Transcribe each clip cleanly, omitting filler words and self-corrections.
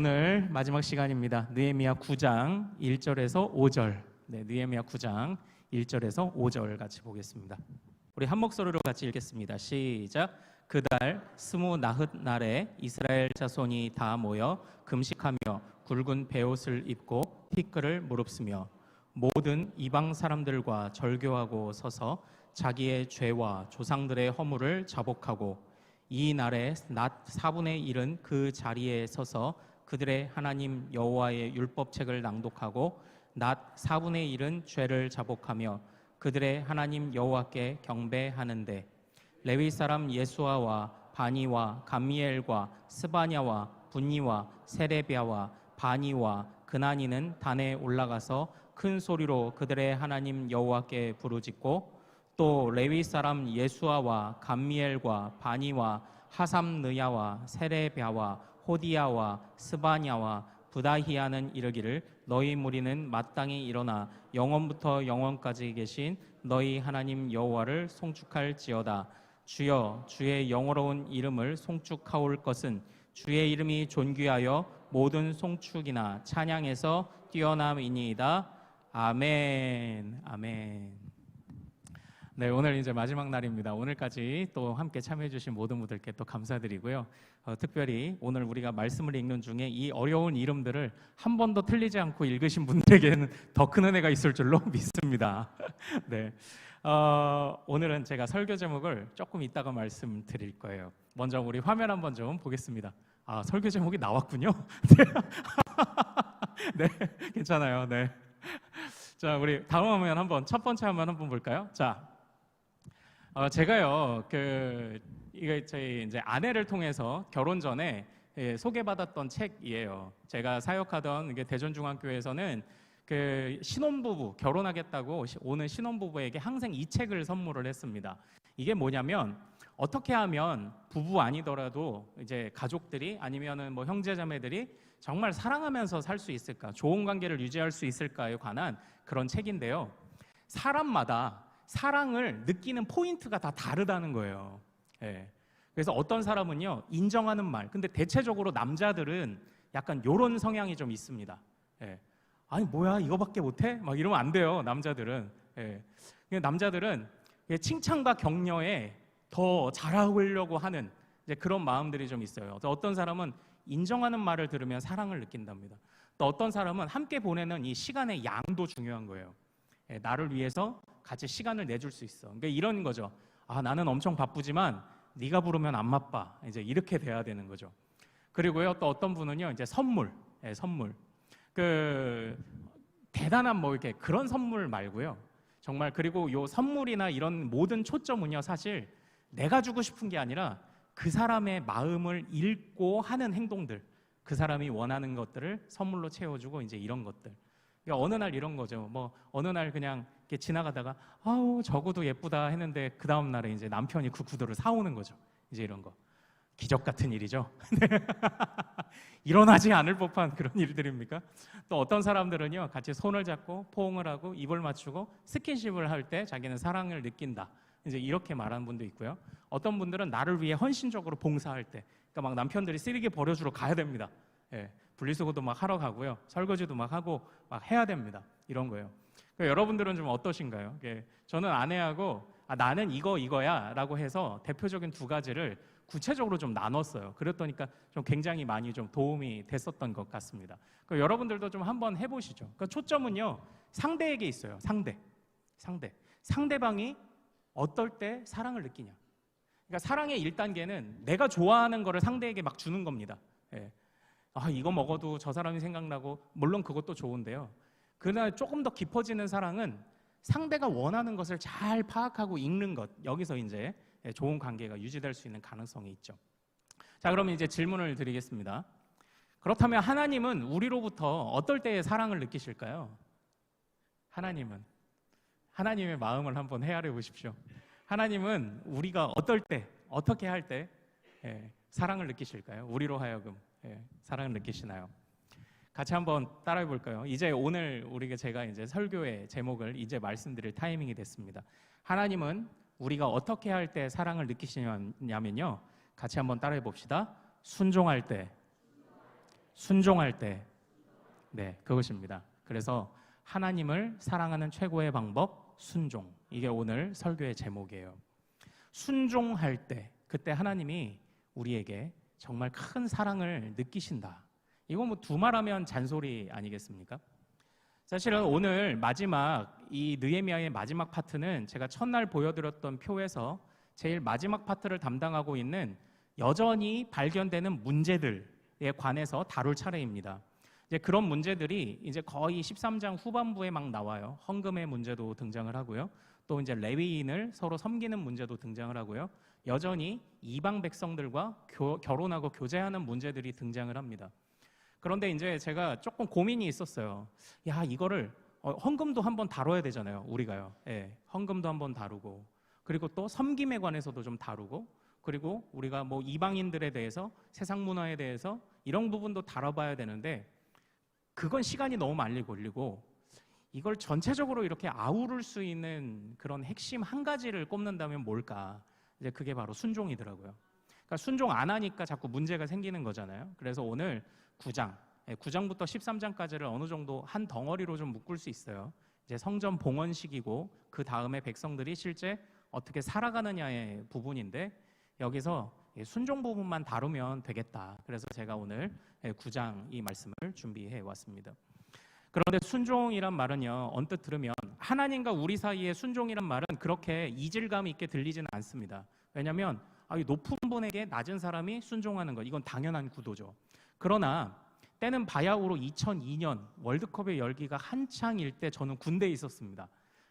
오늘 마지막 시간입니다. 느헤미야 9장 1절에서 5절. 느헤미야 9장 1절에서 5절 같이 보겠습니다. 우리 한 목소리로 같이 읽겠습니다. 시작. 그달 스무 나흘 날에 이스라엘 자손이 다 모여 금식하며 굵은 베옷을 입고 티끌을 무릅쓰며 모든 이방 사람들과 절교하고 서서 자기의 죄와 조상들의 허물을 자복하고 이 날에 낮 4분의 1은 그 자리에 서서 그들의 하나님 여호와의 율법책을 낭독하고 낮 4분의 1은 죄를 자복하며 그들의 하나님 여호와께 경배하는데 레위 사람 예수아와 바니와 감미엘과 스바냐와 분니와 세레비아와 바니와 그나니는 단에 올라가서 큰 소리로 그들의 하나님 여호와께 부르짖고 또 레위 사람 예수아와 감미엘과 바니와 하삼느야와 세레비아와 호디야와 스바냐와 부다히야는 이르기를 너희 무리는 마땅히 일어나 영원부터 영원까지 계신 너희 하나님 여호와를 송축할지어다. 주여 주의 영어로운 이름을 송축하올 것은 주의 이름이 존귀하여 모든 송축이나 찬양에서 뛰어남이니이다. 아멘. 아멘. 네, 오늘 이제 마지막 날입니다. 오늘까지 또 함께 참여해 주신 모든 분들께 또 감사드리고요. 특별히 오늘 우리가 말씀을 읽는 중에 이 어려운 이름들을 한 번도 틀리지 않고 읽으신 분들에게는 더 큰 은혜가 있을 줄로 믿습니다. 네, 오늘은 제가 설교 제목을 조금 이따가 말씀드릴 거예요. 먼저 우리 화면 한번 좀 보겠습니다. 아, 설교 제목이 나왔군요. 네, 괜찮아요. 네. 자, 우리 다음 화면 한번 첫 번째 화면 한번 볼까요? 자. 제가요, 이게 저희 이제 아내를 통해서 결혼 전에 소개받았던 책이에요. 제가 사역하던 대전중앙교회에서는 신혼부부 결혼하겠다고 오는 신혼부부에게 항상 이 책을 선물을 했습니다. 이게 뭐냐면 어떻게 하면 부부 아니더라도 이제 가족들이 아니면은 뭐 형제자매들이 정말 사랑하면서 살 수 있을까, 좋은 관계를 유지할 수 있을까에 관한 그런 책인데요. 사람마다 사랑을 느끼는 포인트가 다 다르다는 거예요. 예. 그래서 어떤 사람은요, 인정하는 말. 근데 대체적으로 남자들은 약간 요런 성향이 좀 있습니다. 예. 아니 뭐야 이거밖에 못해? 막 이러면 안 돼요. 남자들은. 예. 남자들은 칭찬과 격려에 더 잘하려고 하는 이제 그런 마음들이 좀 있어요. 어떤 사람은 인정하는 말을 들으면 사랑을 느낀답니다. 또 어떤 사람은 함께 보내는 이 시간의 양도 중요한 거예요. 예. 나를 위해서 같이 시간을 내줄 수 있어. 그러니까 이런 거죠. 아, 나는 엄청 바쁘지만 네가 부르면 안 바빠. 이제 이렇게 돼야 되는 거죠. 그리고요, 또 어떤 분은요, 이제 선물, 선물. 대단한 뭐 이렇게 그런 선물 말고요. 정말 그리고 요 선물이나 이런 모든 초점은요, 사실 내가 주고 싶은 게 아니라 그 사람의 마음을 읽고 하는 행동들, 그 사람이 원하는 것들을 선물로 채워주고 이제 이런 것들. 그러니까 어느 날 이런 거죠. 뭐 어느 날 그냥 이렇게 지나가다가 아우 저 구두 예쁘다 했는데 그 다음 날에 이제 남편이 그 구두를 사오는 거죠. 이제 이런 거 기적 같은 일이죠. 일어나지 않을 법한 그런 일들입니까? 또 어떤 사람들은요, 같이 손을 잡고 포옹을 하고 입을 맞추고 스킨십을 할 때 자기는 사랑을 느낀다. 이제 이렇게 말하는 분도 있고요. 어떤 분들은 나를 위해 헌신적으로 봉사할 때, 그러니까 막 남편들이 쓰레기 버려주러 가야 됩니다. 예. 분리수거도 막 하러 가고요. 설거지도 막 하고 막 해야 됩니다. 이런 거예요. 그러니까 여러분들은 좀 어떠신가요? 저는 아내하고 나는 이거야 라고 해서 대표적인 두 가지를 구체적으로 좀 나눴어요. 그랬더니까 좀 굉장히 많이 좀 도움이 됐었던 것 같습니다. 그러니까 여러분들도 좀 한번 해보시죠. 그러니까 초점은요, 상대에게 있어요. 상대방이 어떨 때 사랑을 느끼냐. 그러니까 사랑의 1단계는 내가 좋아하는 거를 상대에게 막 주는 겁니다. 예. 아, 이거 먹어도 저 사람이 생각나고, 물론 그것도 좋은데요. 그날 조금 더 깊어지는 사랑은 상대가 원하는 것을 잘 파악하고 읽는 것. 여기서 이제 좋은 관계가 유지될 수 있는 가능성이 있죠. 자, 그러면 이제 질문을 드리겠습니다. 그렇다면 하나님은 우리로부터 어떨 때의 사랑을 느끼실까요? 하나님의 마음을 한번 헤아려 보십시오. 하나님은 우리가 어떨 때, 어떻게 할 때 사랑을 느끼실까요? 우리로 하여금 사랑을 느끼시나요? 같이 한번 따라해 볼까요? 이제 오늘 제가 이제 설교의 제목을 이제 말씀드릴 타이밍이 됐습니다. 하나님은 우리가 어떻게 할 때 사랑을 느끼시냐면요, 같이 한번 따라해 봅시다. 순종할 때, 순종할 때. 네, 그것입니다. 그래서 하나님을 사랑하는 최고의 방법, 순종. 이게 오늘 설교의 제목이에요. 순종할 때, 그때 하나님이 우리에게 정말 큰 사랑을 느끼신다. 이거 뭐 두말하면 잔소리 아니겠습니까? 사실은 오늘 마지막 이 느헤미야의 마지막 파트는 제가 첫날 보여드렸던 표에서 제일 마지막 파트를 담당하고 있는 여전히 발견되는 문제들에 관해서 다룰 차례입니다. 이제 그런 문제들이 이제 거의 13장 후반부에 막 나와요. 헌금의 문제도 등장을 하고요. 또 이제 레위인을 서로 섬기는 문제도 등장을 하고요. 여전히 이방 백성들과 결혼하고 교제하는 문제들이 등장을 합니다. 그런데 이제 제가 조금 고민이 있었어요. 야, 이거를 헌금도 한번 다뤄야 되잖아요, 우리가요. 예, 헌금도 한번 다루고, 그리고 또 섬김에 관해서도 좀 다루고, 그리고 우리가 뭐 이방인들에 대해서, 세상 문화에 대해서 이런 부분도 다뤄봐야 되는데, 그건 시간이 너무 많이 걸리고, 이걸 전체적으로 이렇게 아우를 수 있는 그런 핵심 한 가지를 꼽는다면 뭘까? 이제 그게 바로 순종이더라고요. 그러니까 순종 안 하니까 자꾸 문제가 생기는 거잖아요. 그래서 오늘 9장, 9장부터 13장까지를 어느 정도 한 덩어리로 좀 묶을 수 있어요. 이제 성전 봉헌식이고 그 다음에 백성들이 실제 어떻게 살아가느냐의 부분인데, 여기서 순종 부분만 다루면 되겠다. 그래서 제가 오늘 9장 이 말씀을 준비해 왔습니다. 그런데 순종이란 말은요, 언뜻 들으면 하나님과 우리 사이의 순종이란 말은 그렇게 이질감 있게 들리지는 않습니다. 왜냐하면 높은 분에게 낮은 사람이 순종하는 것, 이건 당연한 구도죠. 그러나 때는 바야흐로 2002년 월드컵의 열기가 한창일 때 저는 군대에 있었습니다.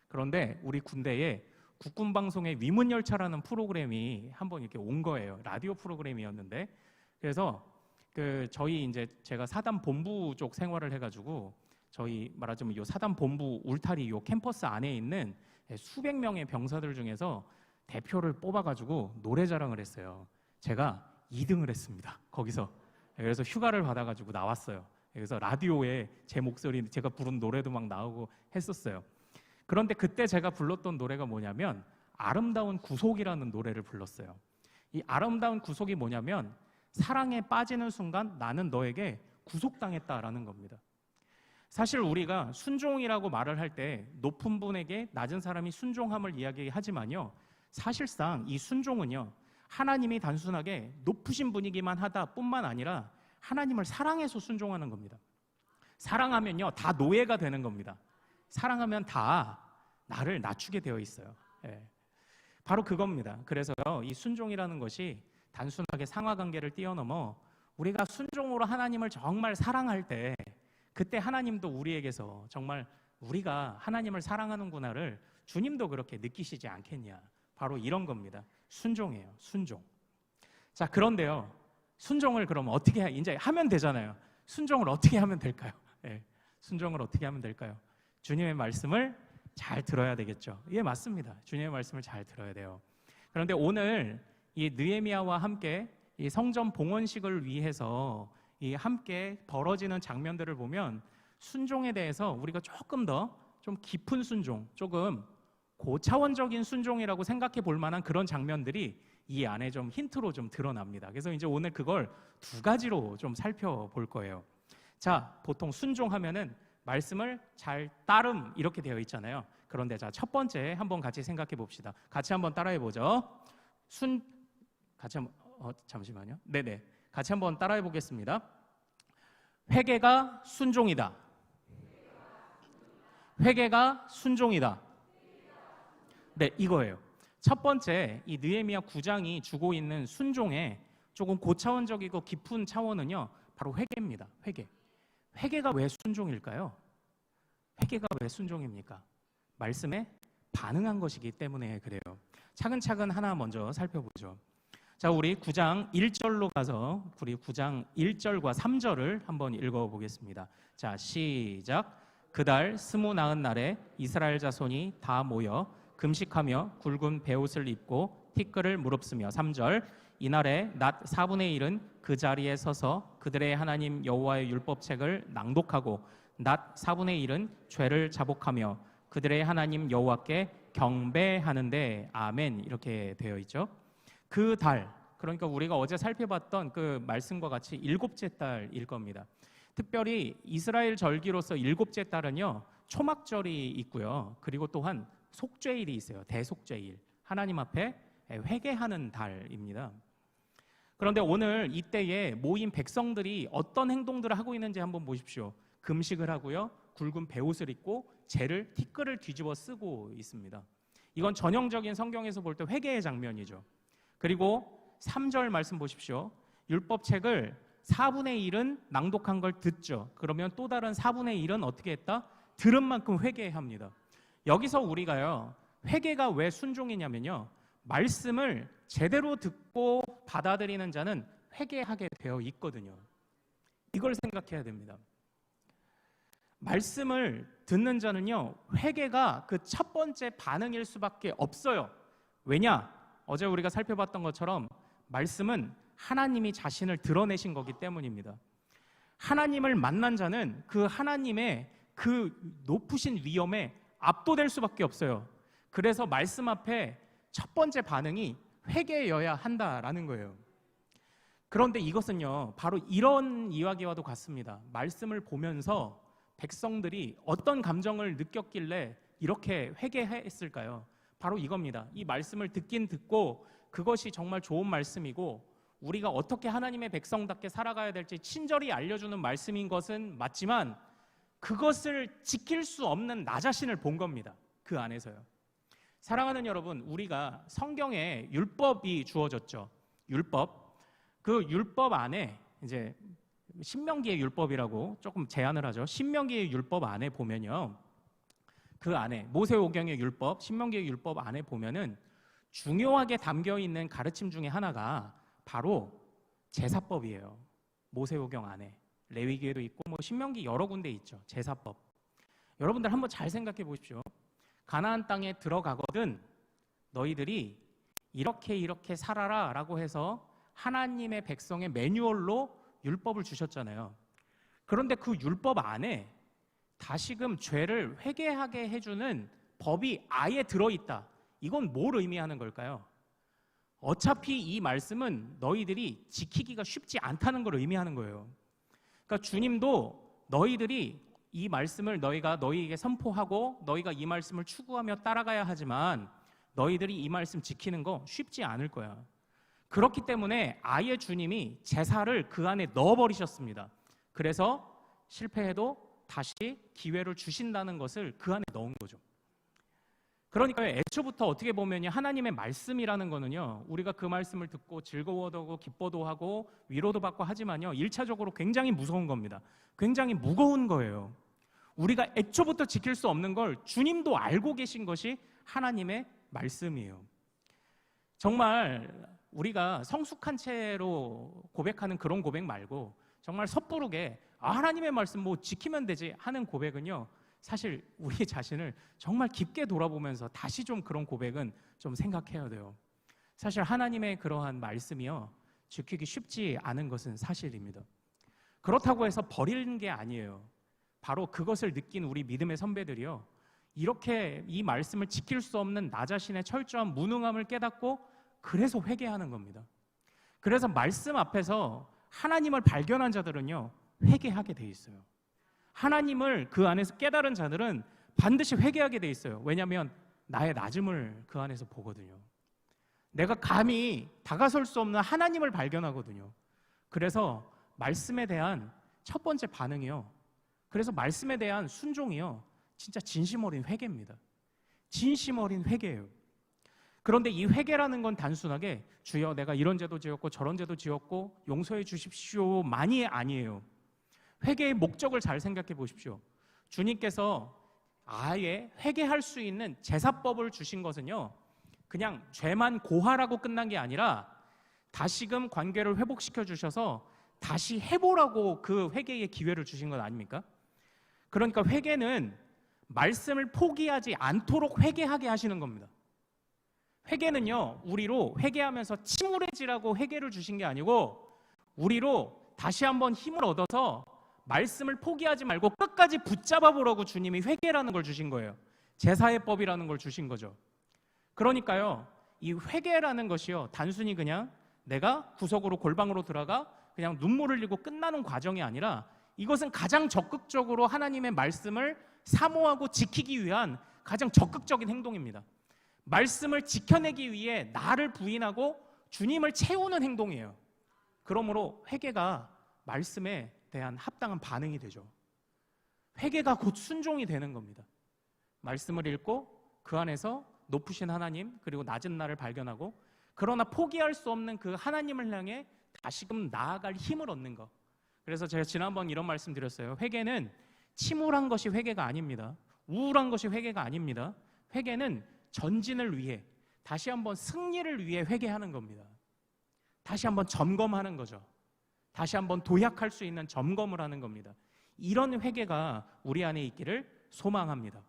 그런데 우리 군대에 국군방송의 위문열차라는 프로그램이 한번 이렇게 온 거예요. 라디오 프로그램이었는데, 그래서 저희 이제 제가 사단 본부 쪽 생활을 해가지고 저희 말하자면 요 사단 본부 울타리 요 캠퍼스 안에 있는 수백 명의 병사들 중에서 대표를 뽑아가지고 노래 자랑을 했어요. 제가 2등을 했습니다. 거기서. 그래서 휴가를 받아가지고 나왔어요. 그래서 라디오에 제 목소리, 제가 부른 노래도 막 나오고 했었어요. 그런데 그때 제가 불렀던 노래가 뭐냐면 아름다운 구속이라는 노래를 불렀어요. 이 아름다운 구속이 뭐냐면 사랑에 빠지는 순간 나는 너에게 구속당했다라는 겁니다. 사실 우리가 순종이라고 말을 할 때 높은 분에게 낮은 사람이 순종함을 이야기하지만요, 사실상 이 순종은요, 하나님이 단순하게 높으신 분이기만 하다 뿐만 아니라 하나님을 사랑해서 순종하는 겁니다. 사랑하면요, 다 노예가 되는 겁니다. 사랑하면 다 나를 낮추게 되어 있어요. 예. 바로 그겁니다. 그래서요, 이 순종이라는 것이 단순하게 상하관계를 뛰어넘어 우리가 순종으로 하나님을 정말 사랑할 때, 그때 하나님도 우리에게서 정말 우리가 하나님을 사랑하는구나를 주님도 그렇게 느끼시지 않겠냐. 바로 이런 겁니다. 순종이에요. 순종. 자, 그런데요, 순종을 그럼 어떻게 이제 하면 되잖아요. 순종을 어떻게 하면 될까요? 네, 순종을 어떻게 하면 될까요? 주님의 말씀을 잘 들어야 되겠죠. 예, 맞습니다. 주님의 말씀을 잘 들어야 돼요. 그런데 오늘 이 느헤미야와 함께 이 성전 봉헌식을 위해서 이 함께 벌어지는 장면들을 보면 순종에 대해서 우리가 조금 더 좀 깊은 순종, 조금 고차원적인 순종이라고 생각해 볼 만한 그런 장면들이 이 안에 좀 힌트로 좀 드러납니다. 그래서 이제 오늘 그걸 두 가지로 좀 살펴볼 거예요. 자, 보통 순종하면은 말씀을 잘 따름 이렇게 되어 있잖아요. 그런데 자, 첫 번째 한번 같이 생각해 봅시다. 같이 한번 따라해 보죠. 같이 한번 잠시만요. 네네. 같이 한번 따라해 보겠습니다. 회개가 순종이다. 회개가 순종이다. 네, 이거예요. 첫 번째, 이 느헤미야 9장이 주고 있는 순종의 조금 고차원적이고 깊은 차원은요, 바로 회개입니다. 회개. 회개가 왜 순종일까요? 회개가 왜 순종입니까? 말씀에 반응한 것이기 때문에 그래요. 차근차근 하나 먼저 살펴보죠. 자, 우리 9장 1절로 가서 우리 9장 1절과 3절을 한번 읽어보겠습니다. 자, 시작. 그달 29날에 이스라엘 자손이 다 모여 금식하며 굵은 베옷을 입고 티끌을 무릅쓰며 3절. 이날에 낮 4분의 1은 그 자리에 서서 그들의 하나님 여호와의 율법책을 낭독하고 낮 4분의 1은 죄를 자복하며 그들의 하나님 여호와께 경배하는데 아멘. 이렇게 되어 있죠. 그 달, 그러니까 우리가 어제 살펴봤던 그 말씀과 같이 일곱째 달일 겁니다. 특별히 이스라엘 절기로서 일곱째 달은요, 초막절이 있고요. 그리고 또한 속죄일이 있어요. 대속죄일. 하나님 앞에 회개하는 달입니다. 그런데 오늘 이때에 모인 백성들이 어떤 행동들을 하고 있는지 한번 보십시오. 금식을 하고요, 굵은 베옷을 입고 재를 티끌을 뒤집어 쓰고 있습니다. 이건 전형적인 성경에서 볼 때 회개의 장면이죠. 그리고 3절 말씀 보십시오. 율법책을 4분의 1은 낭독한 걸 듣죠. 그러면 또 다른 4분의 1은 어떻게 했다? 들은 만큼 회개합니다. 여기서 우리가요, 회개가 왜 순종이냐면요, 말씀을 제대로 듣고 받아들이는 자는 회개하게 되어 있거든요. 이걸 생각해야 됩니다. 말씀을 듣는 자는요, 회개가 그 첫 번째 반응일 수밖에 없어요. 왜냐? 어제 우리가 살펴봤던 것처럼 말씀은 하나님이 자신을 드러내신 거기 때문입니다. 하나님을 만난 자는 그 하나님의 그 높으신 위엄에 압도될 수밖에 없어요. 그래서 말씀 앞에 첫 번째 반응이 회개여야 한다라는 거예요. 그런데 이것은요, 바로 이런 이야기와도 같습니다. 말씀을 보면서 백성들이 어떤 감정을 느꼈길래 이렇게 회개했을까요? 바로 이겁니다. 이 말씀을 듣긴 듣고 그것이 정말 좋은 말씀이고 우리가 어떻게 하나님의 백성답게 살아가야 될지 친절히 알려주는 말씀인 것은 맞지만 그것을 지킬 수 없는 나 자신을 본 겁니다. 그 안에서요. 사랑하는 여러분, 우리가 성경에 율법이 주어졌죠. 율법. 그 율법 안에 이제 신명기의 율법이라고 조금 제안을 하죠. 신명기의 율법 안에 보면요, 그 안에 모세오경의 율법, 신명기의 율법 안에 보면은 중요하게 담겨 있는 가르침 중에 하나가 바로 제사법이에요. 모세오경 안에 레위기에도 있고 뭐 신명기 여러 군데 있죠. 제사법. 여러분들 한번 잘 생각해 보십시오. 가나안 땅에 들어가거든 너희들이 이렇게 살아라 라고 해서 하나님의 백성의 매뉴얼로 율법을 주셨잖아요. 그런데 그 율법 안에 다시금 죄를 회개하게 해주는 법이 아예 들어있다. 이건 뭘 의미하는 걸까요? 어차피 이 말씀은 너희들이 지키기가 쉽지 않다는 걸 의미하는 거예요. 그러니까 주님도 너희들이 이 말씀을 너희에게 선포하고 너희가 이 말씀을 추구하며 따라가야 하지만 너희들이 이 말씀 지키는 거 쉽지 않을 거야. 그렇기 때문에 아예 주님이 제사를 그 안에 넣어버리셨습니다. 그래서 실패해도 다시 기회를 주신다는 것을 그 안에 넣은 거죠. 그러니까 애초부터 어떻게 보면 하나님의 말씀이라는 거는요, 우리가 그 말씀을 듣고 즐거워도 하고 기뻐도 하고 위로도 받고 하지만요, 1차적으로 굉장히 무서운 겁니다. 굉장히 무거운 거예요. 우리가 애초부터 지킬 수 없는 걸 주님도 알고 계신 것이 하나님의 말씀이에요. 정말 우리가 성숙한 채로 고백하는 그런 고백 말고 정말 섣부르게 하나님의 말씀 뭐 지키면 되지 하는 고백은요, 사실 우리 자신을 정말 깊게 돌아보면서 다시 좀 그런 고백은 좀 생각해야 돼요. 사실 하나님의 그러한 말씀이요, 지키기 쉽지 않은 것은 사실입니다. 그렇다고 해서 버리는 게 아니에요. 바로 그것을 느낀 우리 믿음의 선배들이요, 이렇게 이 말씀을 지킬 수 없는 나 자신의 철저한 무능함을 깨닫고 그래서 회개하는 겁니다. 그래서 말씀 앞에서 하나님을 발견한 자들은요, 회개하게 돼 있어요. 하나님을 그 안에서 깨달은 자들은 반드시 회개하게 돼 있어요. 왜냐하면 나의 낮음을 그 안에서 보거든요. 내가 감히 다가설 수 없는 하나님을 발견하거든요. 그래서 말씀에 대한 첫 번째 반응이요, 그래서 말씀에 대한 순종이요, 진짜 진심 어린 회개입니다. 진심 어린 회개예요. 그런데 이 회개라는 건 단순하게 주여 내가 이런 죄도 지었고 저런 죄도 지었고 용서해 주십시오만이 아니에요. 회개의 목적을 잘 생각해 보십시오. 주님께서 아예 회개할 수 있는 제사법을 주신 것은요, 그냥 죄만 고하라고 끝난 게 아니라 다시금 관계를 회복시켜 주셔서 다시 해보라고 그 회개의 기회를 주신 것 아닙니까? 그러니까 회개는 말씀을 포기하지 않도록 회개하게 하시는 겁니다. 회개는요, 우리로 회개하면서 침울해지라고 회개를 주신 게 아니고 우리로 다시 한번 힘을 얻어서 말씀을 포기하지 말고 끝까지 붙잡아 보라고 주님이 회개라는 걸 주신 거예요. 제사의 법이라는 걸 주신 거죠. 그러니까요, 이 회개라는 것이요, 단순히 그냥 내가 구석으로 골방으로 들어가 그냥 눈물 흘리고 끝나는 과정이 아니라 이것은 가장 적극적으로 하나님의 말씀을 사모하고 지키기 위한 가장 적극적인 행동입니다. 말씀을 지켜내기 위해 나를 부인하고 주님을 채우는 행동이에요. 그러므로 회개가 말씀에 대한 합당한 반응이 되죠. 회개가 곧 순종이 되는 겁니다. 말씀을 읽고 그 안에서 높으신 하나님 그리고 낮은 나를 발견하고 그러나 포기할 수 없는 그 하나님을 향해 다시금 나아갈 힘을 얻는 것. 그래서 제가 지난번 이런 말씀 드렸어요. 회개는 침울한 것이 회개가 아닙니다. 우울한 것이 회개가 아닙니다. 회개는 전진을 위해 다시 한번 승리를 위해 회개하는 겁니다. 다시 한번 점검하는 거죠. 다시 한번 도약할 수 있는 점검을 하는 겁니다. 이런 회개가 우리 안에 있기를 소망합니다.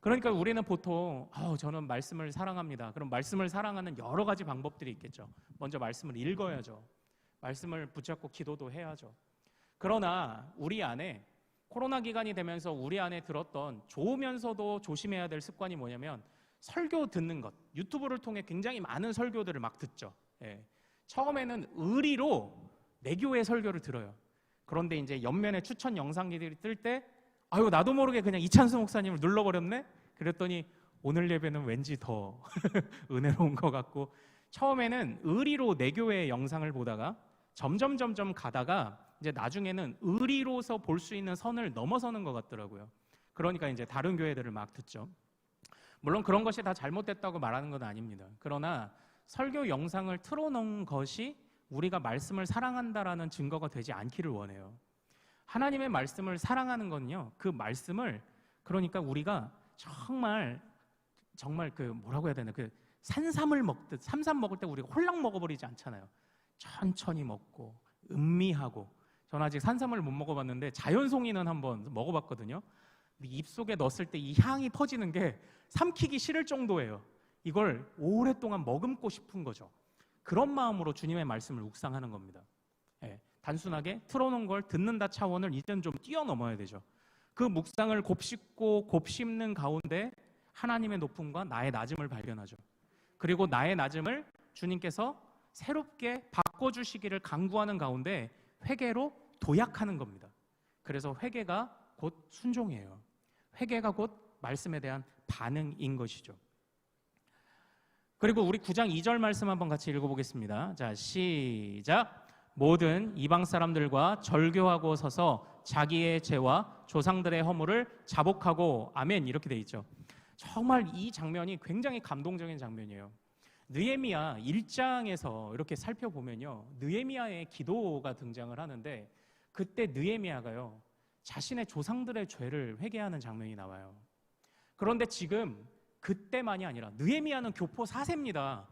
그러니까 우리는 보통 저는 말씀을 사랑합니다. 그럼 말씀을 사랑하는 여러 가지 방법들이 있겠죠. 먼저 말씀을 읽어야죠. 말씀을 붙잡고 기도도 해야죠. 그러나 우리 안에 코로나 기간이 되면서 우리 안에 들었던 좋으면서도 조심해야 될 습관이 뭐냐면 설교 듣는 것. 유튜브를 통해 굉장히 많은 설교들을 막 듣죠. 예. 처음에는 의리로 내 교회 설교를 들어요. 그런데 이제 옆면에 추천 영상들이 뜰 때 아유 나도 모르게 그냥 이찬수 목사님을 눌러버렸네? 그랬더니 오늘 예배는 왠지 더 은혜로운 것 같고 처음에는 의리로 내 교회의 영상을 보다가 점점 가다가 이제 나중에는 의리로서 볼 수 있는 선을 넘어서는 것 같더라고요. 그러니까 이제 다른 교회들을 막 듣죠. 물론 그런 것이 다 잘못됐다고 말하는 건 아닙니다. 그러나 설교 영상을 틀어놓은 것이 우리가 말씀을 사랑한다라는 증거가 되지 않기를 원해요. 하나님의 말씀을 사랑하는 건요, 그 말씀을 그러니까 우리가 정말 그 뭐라고 해야 되나 그 산삼을 먹듯 삼삼 먹을 때 우리가 홀랑 먹어버리지 않잖아요. 천천히 먹고 음미하고 저는 아직 산삼을 못 먹어봤는데 자연송이는 한번 먹어봤거든요. 입속에 넣었을 때 이 향이 퍼지는 게 삼키기 싫을 정도예요. 이걸 오랫동안 머금고 싶은 거죠. 그런 마음으로 주님의 말씀을 묵상하는 겁니다. 예, 단순하게 틀어놓은 걸 듣는다 차원을 이제는 좀 뛰어넘어야 되죠. 그 묵상을 곱씹고 곱씹는 가운데 하나님의 높음과 나의 낮음을 발견하죠. 그리고 나의 낮음을 주님께서 새롭게 바꿔주시기를 간구하는 가운데 회개로 도약하는 겁니다. 그래서 회개가 곧 순종이에요. 회개가 곧 말씀에 대한 반응인 것이죠. 그리고 우리 9장 2절 말씀 한번 같이 읽어보겠습니다. 자, 시작. 모든 이방 사람들과 절교하고 서서 자기의 죄와 조상들의 허물을 자복하고 아멘 이렇게 돼 있죠. 정말 이 장면이 굉장히 감동적인 장면이에요. 느헤미야 1장에서 이렇게 살펴보면요, 느헤미야의 기도가 등장을 하는데 그때 느헤미야가요 자신의 조상들의 죄를 회개하는 장면이 나와요. 그런데 지금 그때만이 아니라 느헤미야는 교포 4세입니다.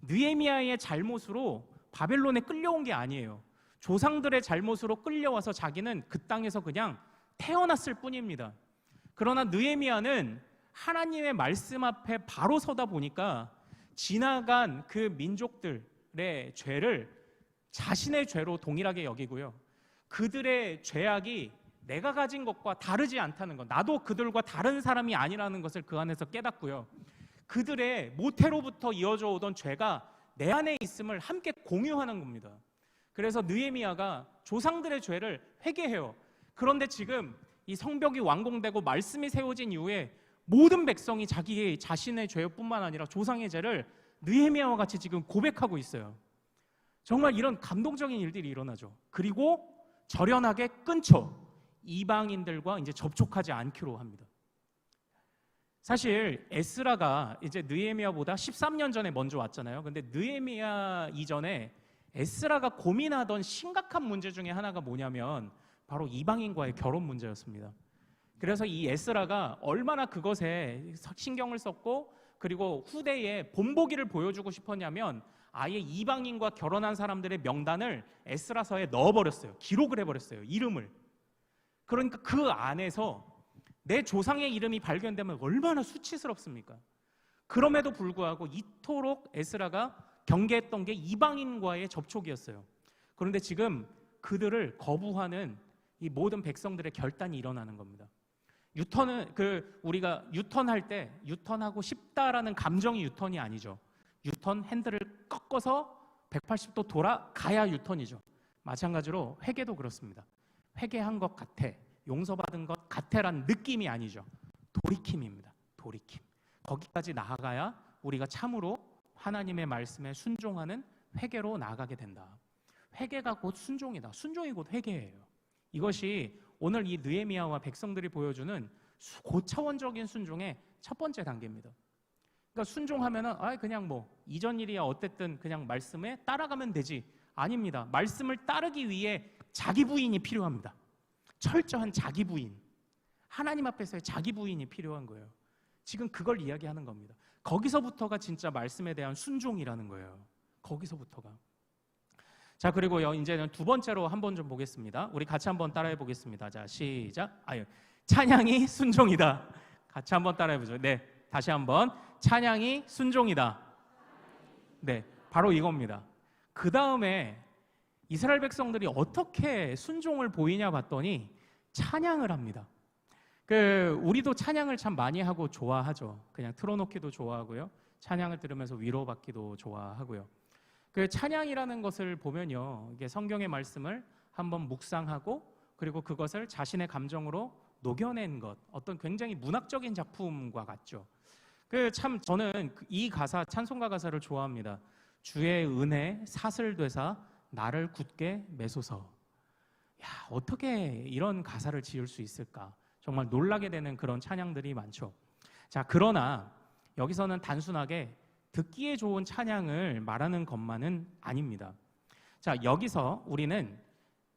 느헤미야의 잘못으로 바벨론에 끌려온 게 아니에요. 조상들의 잘못으로 끌려와서 자기는 그 땅에서 그냥 태어났을 뿐입니다. 그러나 느헤미야는 하나님의 말씀 앞에 바로 서다 보니까 지나간 그 민족들의 죄를 자신의 죄로 동일하게 여기고요, 그들의 죄악이 내가 가진 것과 다르지 않다는 것, 나도 그들과 다른 사람이 아니라는 것을 그 안에서 깨닫고요, 그들의 모태로부터 이어져 오던 죄가 내 안에 있음을 함께 공유하는 겁니다. 그래서 느헤미야가 조상들의 죄를 회개해요. 그런데 지금 이 성벽이 완공되고 말씀이 세워진 이후에 모든 백성이 자기의 자신의 죄뿐만 아니라 조상의 죄를 느헤미야와 같이 지금 고백하고 있어요. 정말 이런 감동적인 일들이 일어나죠. 그리고 절연하게 끊죠. 이방인들과 이제 접촉하지 않기로 합니다. 사실 에스라가 이제 느헤미야보다 13년 전에 먼저 왔잖아요. 근데 느헤미야 이전에 에스라가 고민하던 심각한 문제 중에 하나가 뭐냐면 바로 이방인과의 결혼 문제였습니다. 그래서 이 에스라가 얼마나 그것에 신경을 썼고 그리고 후대에 본보기를 보여주고 싶었냐면 아예 이방인과 결혼한 사람들의 명단을 에스라서에 넣어버렸어요. 기록을 해버렸어요. 이름을. 그러니까 그 안에서 내 조상의 이름이 발견되면 얼마나 수치스럽습니까? 그럼에도 불구하고 이토록 에스라가 경계했던 게 이방인과의 접촉이었어요. 그런데 지금 그들을 거부하는 이 모든 백성들의 결단이 일어나는 겁니다. 유턴은 우리가 유턴할 때 유턴하고 싶다라는 감정이 유턴이 아니죠. 유턴 핸들을 꺾어서 180도 돌아가야 유턴이죠. 마찬가지로 회개도 그렇습니다. 회개한 것 같아, 용서받은 것 같아라는 느낌이 아니죠. 돌이킴입니다. 돌이킴. 거기까지 나아가야 우리가 참으로 하나님의 말씀에 순종하는 회개로 나아가게 된다. 회개가 곧 순종이다. 순종이 곧 회개예요. 이것이 오늘 이 느헤미야와 백성들이 보여주는 고차원적인 순종의 첫 번째 단계입니다. 그러니까 순종하면은 그냥 뭐 이전 일이야 어쨌든 그냥 말씀에 따라가면 되지. 아닙니다. 말씀을 따르기 위해 자기 부인이 필요합니다. 철저한 자기 부인. 하나님 앞에서의 자기 부인이 필요한 거예요. 지금 그걸 이야기하는 겁니다. 거기서부터가 진짜 말씀에 대한 순종이라는 거예요. 거기서부터가. 자, 그리고요, 이제는 두 번째로 한번 좀 보겠습니다. 우리 같이 한번 따라해 보겠습니다. 자, 시작. 찬양이 순종이다. 같이 한번 따라해 보죠. 네, 다시 한번. 찬양이 순종이다. 네, 바로 이겁니다. 그 다음에 이스라엘 백성들이 어떻게 순종을 보이냐 봤더니 찬양을 합니다. 우리도 찬양을 참 많이 하고 좋아하죠. 그냥 틀어놓기도 좋아하고요. 찬양을 들으면서 위로받기도 좋아하고요. 찬양이라는 것을 보면요, 이게 성경의 말씀을 한번 묵상하고 그리고 그것을 자신의 감정으로 녹여낸 것, 어떤 굉장히 문학적인 작품과 같죠. 참 저는 이 가사, 찬송가 가사를 좋아합니다. 주의 은혜 사슬되사 나를 굳게 매소서. 어떻게 이런 가사를 지을 수 있을까? 정말 놀라게 되는 그런 찬양들이 많죠. 자, 그러나 여기서는 단순하게 듣기에 좋은 찬양을 말하는 것만은 아닙니다. 자, 여기서 우리는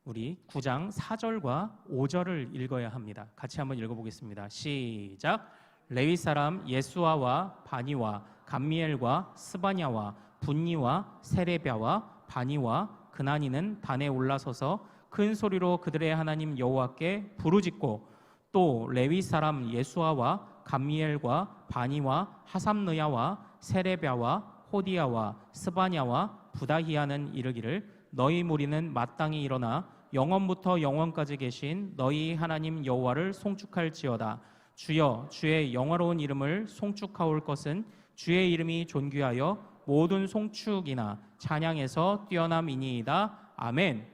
우리 9장 4절과 5절을 읽어야 합니다. 같이 한번 읽어보겠습니다. 시작. 레위 사람 예수아와 바니와 감미엘과 스바냐와 분니와 세레비아와 바니와 그나니는 단에 올라서서 큰 소리로 그들의 하나님 여호와께 부르짖고 또 레위 사람 예수아와 감미엘과 바니와 하삼느야와 세레비아와 호디야와 스바냐와 부다히야는 이르기를 너희 무리는 마땅히 일어나 영원부터 영원까지 계신 너희 하나님 여호와를 송축할지어다. 주여 주의 영화로운 이름을 송축하올 것은 주의 이름이 존귀하여 모든 송축이나 찬양에서 뛰어남이니이다. 아멘.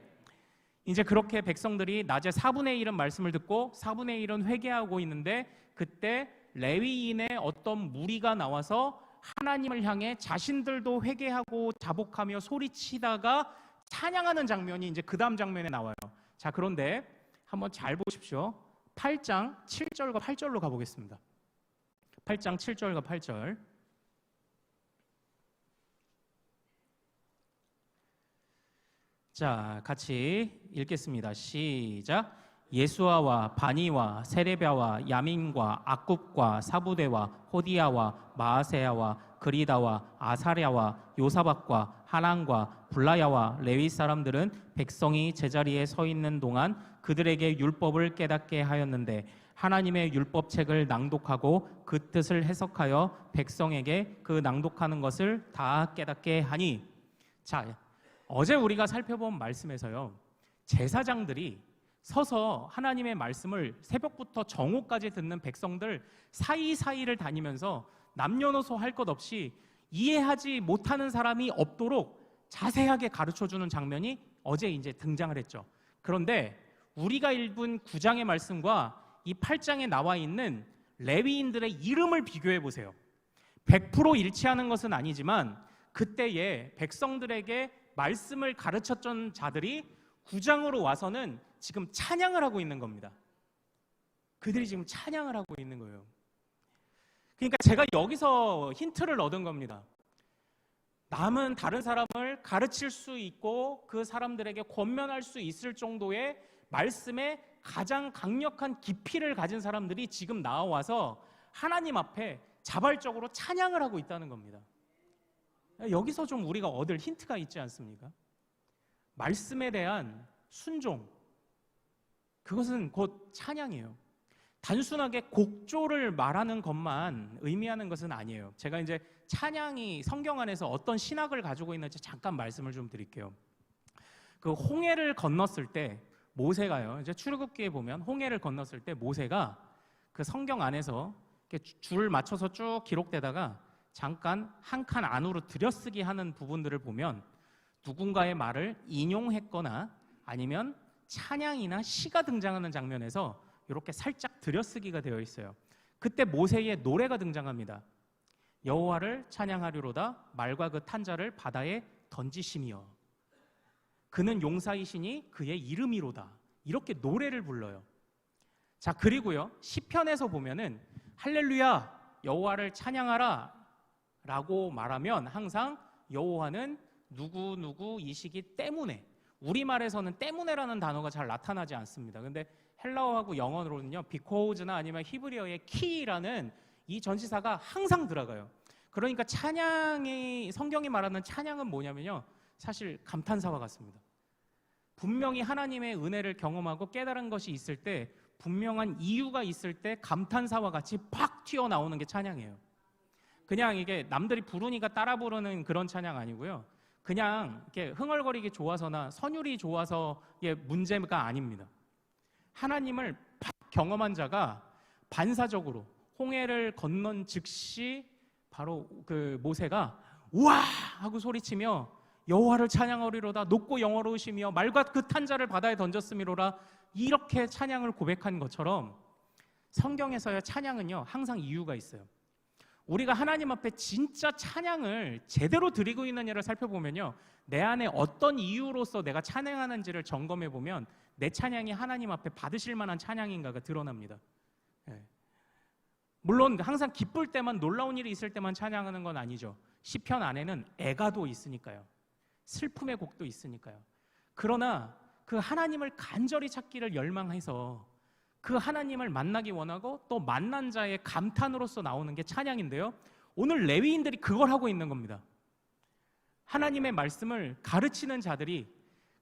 이제 그렇게 백성들이 낮에 4분의 1은 말씀을 듣고 4분의 1은 회개하고 있는데 그때 레위인의 어떤 무리가 나와서 하나님을 향해 자신들도 회개하고 자복하며 소리치다가 찬양하는 장면이 이제 그 다음 장면에 나와요. 자, 그런데 한번 잘 보십시오. 8장 7절과 8절로 가보겠습니다. 8장 7절과 8절. 자, 같이 읽겠습니다. 시작. 예수아와 바니와 세레비아와 야민과 악굽과 사부대와 호디야와 마아세야와 그리다와 아사랴와 요사박과 하난과 블라야와 레위 사람들은 백성이 제자리에 서 있는 동안 그들에게 율법을 깨닫게 하였는데 하나님의 율법책을 낭독하고 그 뜻을 해석하여 백성에게 그 낭독하는 것을 다 깨닫게 하니. 자, 어제 우리가 살펴본 말씀에서요, 제사장들이 서서 하나님의 말씀을 새벽부터 정오까지 듣는 백성들 사이사이를 다니면서 남녀노소 할 것 없이 이해하지 못하는 사람이 없도록 자세하게 가르쳐주는 장면이 어제 이제 등장을 했죠. 그런데 우리가 읽은 9장의 말씀과 이 8장에 나와 있는 레위인들의 이름을 비교해 보세요. 100% 일치하는 것은 아니지만 그때에 백성들에게 말씀을 가르쳤던 자들이 9장으로 와서는 지금 찬양을 하고 있는 겁니다. 그들이 지금 찬양을 하고 있는 거예요. 그러니까 제가 여기서 힌트를 얻은 겁니다. 남은 다른 사람을 가르칠 수 있고 그 사람들에게 권면할 수 있을 정도의 말씀에 가장 강력한 깊이를 가진 사람들이 지금 나와서 하나님 앞에 자발적으로 찬양을 하고 있다는 겁니다. 여기서 좀 우리가 얻을 힌트가 있지 않습니까? 말씀에 대한 순종, 그것은 곧 찬양이에요. 단순하게 곡조를 말하는 것만 의미하는 것은 아니에요. 제가 이제 찬양이 성경 안에서 어떤 신학을 가지고 있는지 잠깐 말씀을 좀 드릴게요. 그 홍해를 건넜을 때 모세가요, 이제 출애굽기에 보면 홍해를 건넜을 때 모세가 그 성경 안에서 이렇게 줄 맞춰서 쭉 기록되다가 잠깐 한 칸 안으로 들여쓰기 하는 부분들을 보면 누군가의 말을 인용했거나 아니면 찬양이나 시가 등장하는 장면에서 이렇게 살짝 들여쓰기가 되어 있어요. 그때 모세의 노래가 등장합니다. 여호와를 찬양하리로다 말과 그 탄자를 바다에 던지시며 그는 용사이시니 그의 이름이로다. 이렇게 노래를 불러요. 자, 그리고요 시편에서 보면은 할렐루야 여호와를 찬양하라 라고 말하면 항상 여호와는 누구누구이시기 때문에, 우리말에서는 때문에라는 단어가 잘 나타나지 않습니다. 근데 헬라어하고 영어로는요 because,나 아니면 히브리어의 키라는 이 전치사가 항상 들어가요. 그러니까 찬양이, 성경이 말하는 찬양은 뭐냐면요 사실 감탄사와 같습니다. 분명히 하나님의 은혜를 경험하고 깨달은 것이 있을 때, 분명한 이유가 있을 때 감탄사와 같이 팍 튀어나오는 게 찬양이에요. 그냥 이게 남들이 부르니까 따라 부르는 그런 찬양 아니고요, 그냥 이렇게 흥얼거리기 좋아서나 선율이 좋아서의 문제가 아닙니다. 하나님을 팍 경험한 자가 반사적으로 홍해를 건넌 즉시 바로 그 모세가 우와 하고 소리치며 여호와를 찬양하리로다 높고 영화로우시며 말과 그 탄자를 바다에 던졌음이로라, 이렇게 찬양을 고백한 것처럼 성경에서의 찬양은요 항상 이유가 있어요. 우리가 하나님 앞에 진짜 찬양을 제대로 드리고 있느냐를 살펴보면요, 내 안에 어떤 이유로서 내가 찬양하는지를 점검해 보면 내 찬양이 하나님 앞에 받으실 만한 찬양인가가 드러납니다. 물론 항상 기쁠 때만, 놀라운 일이 있을 때만 찬양하는 건 아니죠. 시편 안에는 애가도 있으니까요, 슬픔의 곡도 있으니까요. 그러나 그 하나님을 간절히 찾기를 열망해서 그 하나님을 만나기 원하고 또 만난 자의 감탄으로서 나오는 게 찬양인데요, 오늘 레위인들이 그걸 하고 있는 겁니다. 하나님의 말씀을 가르치는 자들이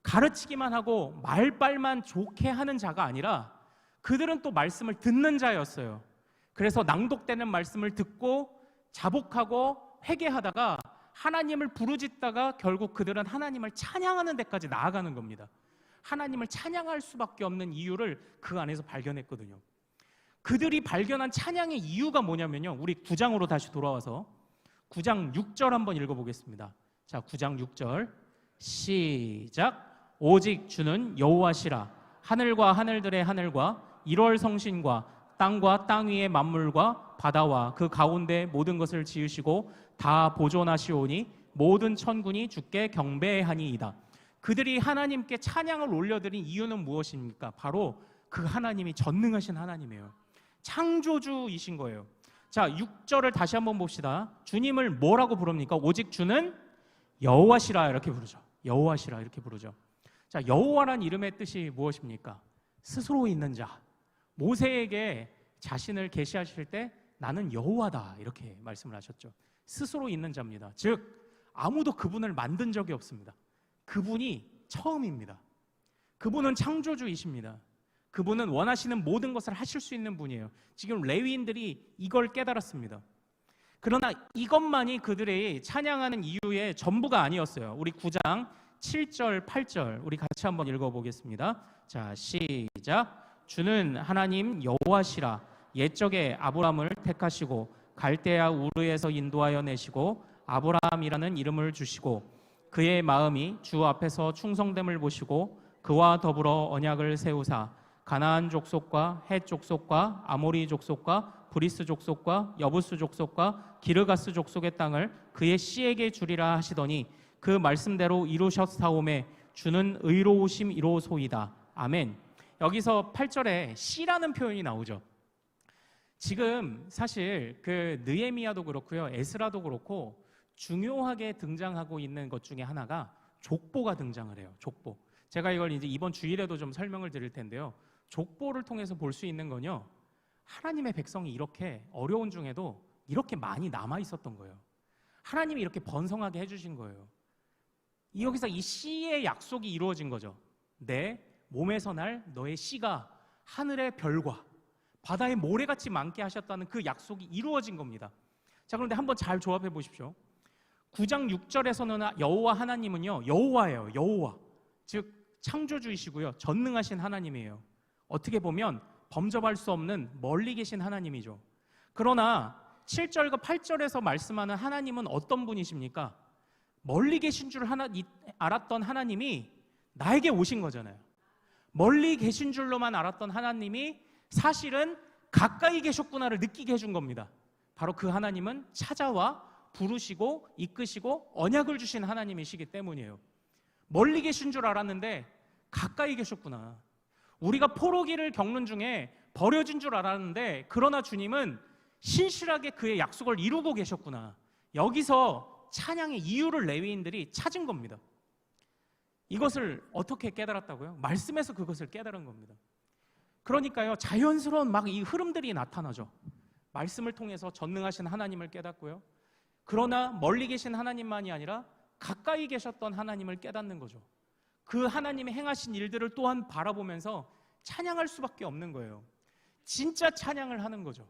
가르치기만 하고 말빨만 좋게 하는 자가 아니라 그들은 또 말씀을 듣는 자였어요. 그래서 낭독되는 말씀을 듣고 자복하고 회개하다가 하나님을 부르짖다가 결국 그들은 하나님을 찬양하는 데까지 나아가는 겁니다. 하나님을 찬양할 수밖에 없는 이유를 그 안에서 발견했거든요. 그들이 발견한 찬양의 이유가 뭐냐면요, 우리 9장으로 다시 돌아와서 9장 6절 한번 읽어보겠습니다. 자, 9장 6절 시작. 오직 주는 여호와시라. 하늘과 하늘들의 하늘과 1월 성신과 땅과 땅 위의 만물과 바다와 그 가운데 모든 것을 지으시고 다 보존하시오니 모든 천군이 주께 경배하니이다. 그들이 하나님께 찬양을 올려드린 이유는 무엇입니까? 바로 그 하나님이 전능하신 하나님이에요. 창조주이신 거예요. 자, 6절을 다시 한번 봅시다. 주님을 뭐라고 부릅니까? 오직 주는 여호와시라 이렇게 부르죠. 여호와시라 이렇게 부르죠. 자, 여호와란 이름의 뜻이 무엇입니까? 스스로 있는 자. 모세에게 자신을 계시하실 때 나는 여호와다 이렇게 말씀을 하셨죠. 스스로 있는 자입니다. 즉 아무도 그분을 만든 적이 없습니다. 그분이 처음입니다. 그분은 창조주이십니다. 그분은 원하시는 모든 것을 하실 수 있는 분이에요. 지금 레위인들이 이걸 깨달았습니다. 그러나 이것만이 그들의 찬양하는 이유의 전부가 아니었어요. 우리 9장 7절 8절 우리 같이 한번 읽어보겠습니다. 자, 시작. 주는 하나님 여호와시라. 옛적에 아브람을 택하시고 갈대아 우르에서 인도하여 내시고 아브라함이라는 이름을 주시고 그의 마음이 주 앞에서 충성됨을 보시고 그와 더불어 언약을 세우사 가나안 족속과 헷 족속과 아모리 족속과 브리스 족속과 여부스 족속과 기르가스 족속의 땅을 그의 씨에게 주리라 하시더니 그 말씀대로 이루셨사오매 주는 의로우심 이로소이다. 아멘. 여기서 8절에 씨라는 표현이 나오죠. 지금 사실 그 느헤미야도 그렇고요, 에스라도 그렇고 중요하게 등장하고 있는 것 중에 하나가 족보가 등장을 해요. 족보. 제가 이걸 이제 이번 주일에도 좀 설명을 드릴 텐데요. 족보를 통해서 볼 수 있는 건요, 하나님의 백성이 이렇게 어려운 중에도 이렇게 많이 남아 있었던 거예요. 하나님이 이렇게 번성하게 해주신 거예요. 여기서 이 씨의 약속이 이루어진 거죠. 내 몸에서 날 너의 씨가 하늘의 별과 바다의 모래같이 많게 하셨다는 그 약속이 이루어진 겁니다. 자, 그런데 한번 잘 조합해 보십시오. 9장 6절에서는 여호와 하나님은요, 여호와예요. 여호와. 즉 창조주이시고요, 전능하신 하나님이에요. 어떻게 보면 범접할 수 없는 멀리 계신 하나님이죠. 그러나 7절과 8절에서 말씀하는 하나님은 어떤 분이십니까? 멀리 계신 줄 알았던 하나님이 나에게 오신 거잖아요. 멀리 계신 줄로만 알았던 하나님이 사실은 가까이 계셨구나를 느끼게 해준 겁니다. 바로 그 하나님은 찾아와 부르시고 이끄시고 언약을 주신 하나님이시기 때문이에요. 멀리 계신 줄 알았는데 가까이 계셨구나. 우리가 포로기를 겪는 중에 버려진 줄 알았는데 그러나 주님은 신실하게 그의 약속을 이루고 계셨구나. 여기서 찬양의 이유를 레위인들이 찾은 겁니다. 이것을 어떻게 깨달았다고요? 말씀에서 그것을 깨달은 겁니다. 그러니까요, 자연스러운 막 이 흐름들이 나타나죠. 말씀을 통해서 전능하신 하나님을 깨닫고요. 그러나 멀리 계신 하나님만이 아니라 가까이 계셨던 하나님을 깨닫는 거죠. 그 하나님의 행하신 일들을 또한 바라보면서 찬양할 수밖에 없는 거예요. 진짜 찬양을 하는 거죠.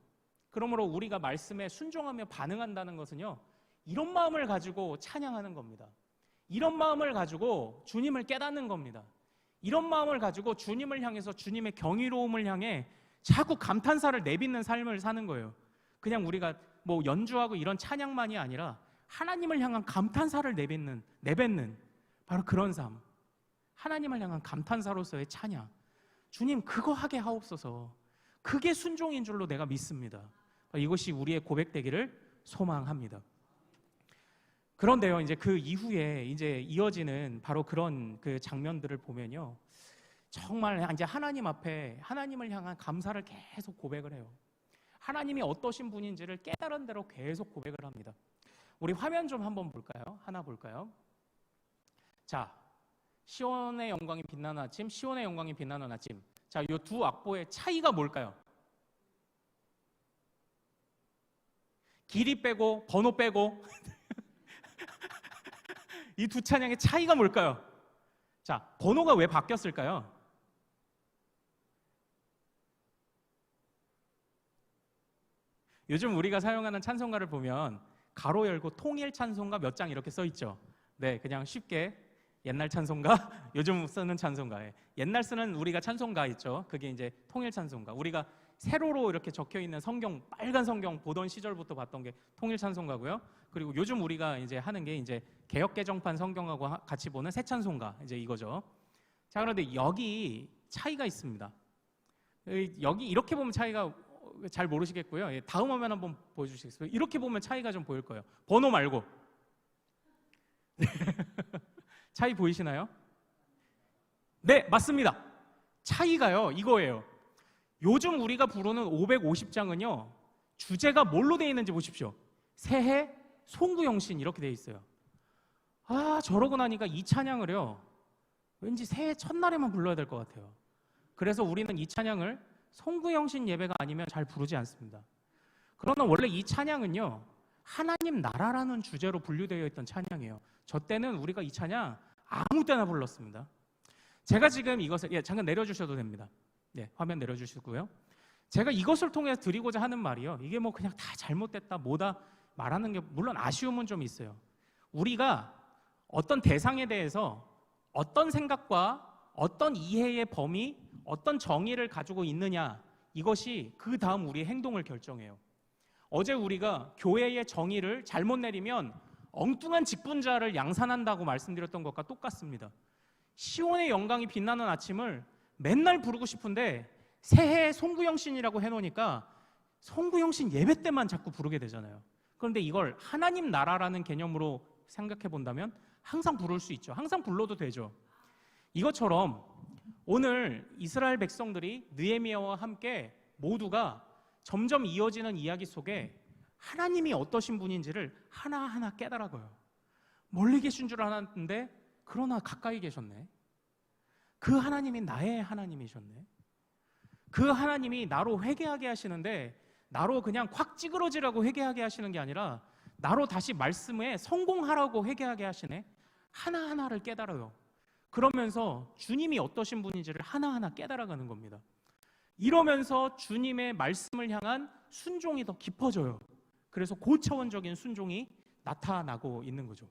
그러므로 우리가 말씀에 순종하며 반응한다는 것은요, 이런 마음을 가지고 찬양하는 겁니다. 이런 마음을 가지고 주님을 깨닫는 겁니다. 이런 마음을 가지고 주님을 향해서 주님의 경이로움을 향해 자꾸 감탄사를 내뱉는 삶을 사는 거예요. 그냥 우리가 뭐 연주하고 이런 찬양만이 아니라 하나님을 향한 감탄사를 내뱉는 바로 그런 삶. 하나님을 향한 감탄사로서의 찬양. 주님 그거 하게 하옵소서. 그게 순종인 줄로 내가 믿습니다. 이것이 우리의 고백되기를 소망합니다. 그런데요, 이제 그 이후에 이제 이어지는 바로 그런 그 장면들을 보면요, 정말 이제 하나님 앞에 하나님을 향한 감사를 계속 고백을 해요. 하나님이 어떠신 분인지를 깨달은 대로 계속 고백을 합니다. 우리 화면 좀 한번 볼까요? 하나 볼까요? 자, 시온의 영광이 빛나는 아침, 시온의 영광이 빛나는 아침. 자, 이 두 악보의 차이가 뭘까요? 길이 빼고 번호 빼고 이 두 찬양의 차이가 뭘까요? 자, 번호가 왜 바뀌었을까요? 요즘 우리가 사용하는 찬송가를 보면 가로 열고 통일 찬송가 몇 장 이렇게 써 있죠. 네, 그냥 쉽게 옛날 찬송가, 요즘 쓰는 찬송가. 옛날 쓰는 우리가 찬송가 있죠. 그게 이제 통일 찬송가. 우리가 세로로 이렇게 적혀 있는 성경, 빨간 성경 보던 시절부터 봤던 게 통일 찬송가고요. 그리고 요즘 우리가 이제 하는 게 이제 개역 개정판 성경하고 같이 보는 새 찬송가, 이제 이거죠. 자, 그런데 여기 차이가 있습니다. 여기 이렇게 보면 차이가 잘 모르시겠고요. 다음 화면 한번 보여주시겠어요? 이렇게 보면 차이가 좀 보일 거예요. 번호 말고. 차이 보이시나요? 네, 맞습니다. 차이가요, 이거예요. 요즘 우리가 부르는 550장은요, 주제가 뭘로 되어 있는지 보십시오. 새해, 송구영신 이렇게 되어 있어요. 아, 저러고 나니까 이 찬양을요, 왠지 새해 첫날에만 불러야 될 것 같아요. 그래서 우리는 이 찬양을 송구영신 예배가 아니면 잘 부르지 않습니다. 그러나 원래 이 찬양은요, 하나님 나라라는 주제로 분류되어 있던 찬양이에요. 저 때는 우리가 이 찬양 아무 때나 불렀습니다. 제가 지금 이것을, 잠깐 내려주셔도 됩니다. 네, 화면 내려주시고요. 제가 이것을 통해서 드리고자 하는 말이요, 이게 뭐 그냥 다 잘못됐다 뭐다 말하는 게 물론 아쉬움은 좀 있어요. 우리가 어떤 대상에 대해서 어떤 생각과 어떤 이해의 범위, 어떤 정의를 가지고 있느냐, 이것이 그 다음 우리의 행동을 결정해요. 어제 우리가 교회의 정의를 잘못 내리면 엉뚱한 직분자를 양산한다고 말씀드렸던 것과 똑같습니다. 시온의 영광이 빛나는 아침을 맨날 부르고 싶은데 새해 송구영신이라고 해놓으니까 송구영신 예배 때만 자꾸 부르게 되잖아요. 그런데 이걸 하나님 나라라는 개념으로 생각해 본다면 항상 부를 수 있죠. 항상 불러도 되죠. 이것처럼 오늘 이스라엘 백성들이 느헤미야와 함께 모두가 점점 이어지는 이야기 속에 하나님이 어떠신 분인지를 하나하나 깨달아가요. 멀리 계신 줄 알았는데 그러나 가까이 계셨네. 그 하나님이 나의 하나님이셨네. 그 하나님이 나로 회개하게 하시는데 나로 그냥 콱 찌그러지라고 회개하게 하시는 게 아니라 나로 다시 말씀에 성공하라고 회개하게 하시네. 하나하나를 깨달아요. 그러면서 주님이 어떠신 분인지를 하나하나 깨달아가는 겁니다. 이러면서 주님의 말씀을 향한 순종이 더 깊어져요. 그래서 고차원적인 순종이 나타나고 있는 거죠.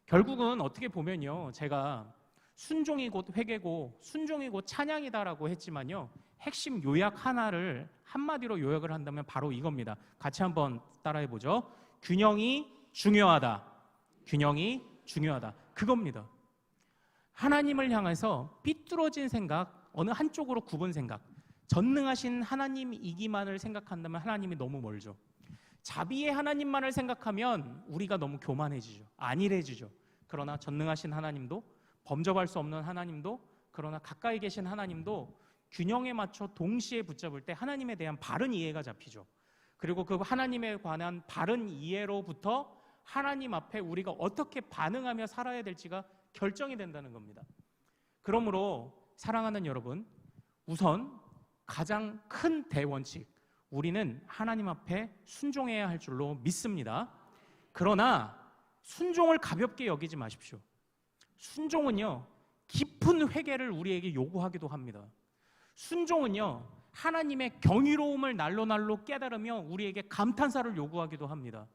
결국은 어떻게 보면요, 제가 순종이 곧 회개고 순종이 곧 찬양이다라고 했지만요, 핵심 요약 하나를 한마디로 요약을 한다면 바로 이겁니다. 같이 한번 따라해 보죠. 균형이 중요하다. 균형이 중요하다. 그겁니다. 하나님을 향해서 삐뚤어진 생각, 어느 한쪽으로 굽은 생각, 전능하신 하나님이기만을 생각한다면 하나님이 너무 멀죠. 자비의 하나님만을 생각하면 우리가 너무 교만해지죠. 안일해지죠. 그러나 전능하신 하나님도, 범접할 수 없는 하나님도, 그러나 가까이 계신 하나님도 균형에 맞춰 동시에 붙잡을 때 하나님에 대한 바른 이해가 잡히죠. 그리고 그 하나님에 관한 바른 이해로부터 하나님 앞에 우리가 어떻게 반응하며 살아야 될지가 결정이 된다는 겁니다. 그러므로 사랑하는 여러분, 우선 가장 큰 대원칙, 우리는 하나님 앞에 순종해야 할 줄로 믿습니다. 그러나 순종을 가볍게 여기지 마십시오. 순종은요, 깊은 회개를 우리에게 요구하기도 합니다. 순종은요, 하나님의 경이로움을 날로 깨달으며 우리에게 감탄사를 요구하기도 합니다.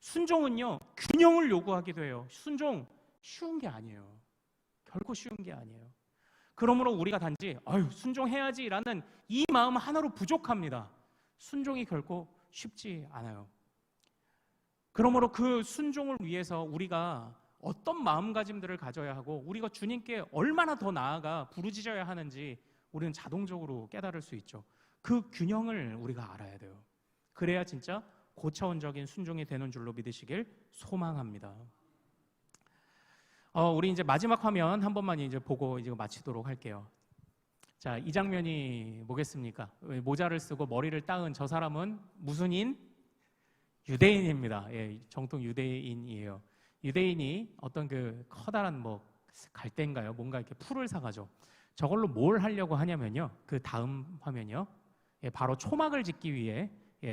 순종은요, 균형을 요구하기도 해요. 순종 쉬운 게 아니에요. 결코 쉬운 게 아니에요. 그러므로 우리가 단지 순종해야지라는 이 마음 하나로 부족합니다. 순종이 결코 쉽지 않아요. 그러므로 그 순종을 위해서 우리가 어떤 마음가짐들을 가져야 하고 우리가 주님께 얼마나 더 나아가 부르짖어야 하는지 우리는 자동적으로 깨달을 수 있죠. 그 균형을 우리가 알아야 돼요. 그래야 진짜 고차원적인 순종이 되는 줄로 믿으시길 소망합니다. 우리 이제 마지막 화면 한 번만 이제 보고 이제 마치도록 할게요. 자, 이 장면이 뭐겠습니까? 모자를 쓰고 머리를 따은 저 사람은 무슨 인? 유대인입니다. 예, 정통 유대인이에요. 유대인이 어떤 그 커다란 갈대인가요? 뭔가 이렇게 풀을 사가죠. 저걸로 뭘 하려고 하냐면요. 그 다음 화면이요. 예, 바로 초막을 짓기 위해